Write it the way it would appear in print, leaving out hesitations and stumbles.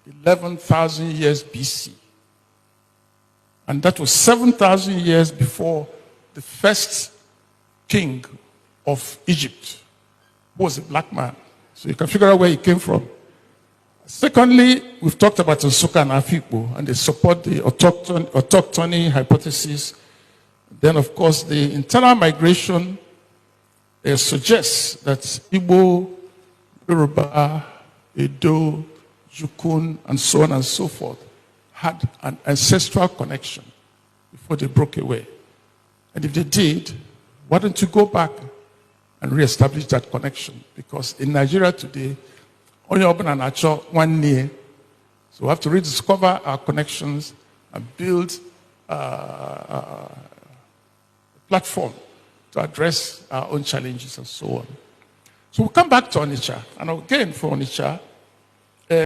11,000 years BC. And that was 7,000 years before the first king of Egypt, who was a black man. So you can figure out where he came from. Secondly, we've talked about Nsukka and Afikpo, and they support the autochthony hypothesis. Then, of course, the internal migration suggests that Igbo, Yoruba, Edo, Jukun, and so on and so forth had an ancestral connection before they broke away. And if they did, why don't you go back and reestablish that connection? Because in Nigeria today, only open and acho one near. So we have to rediscover our connections and build a platform to address our own challenges and so on. So we'll come back to Onitsha. And again, for Onitsha,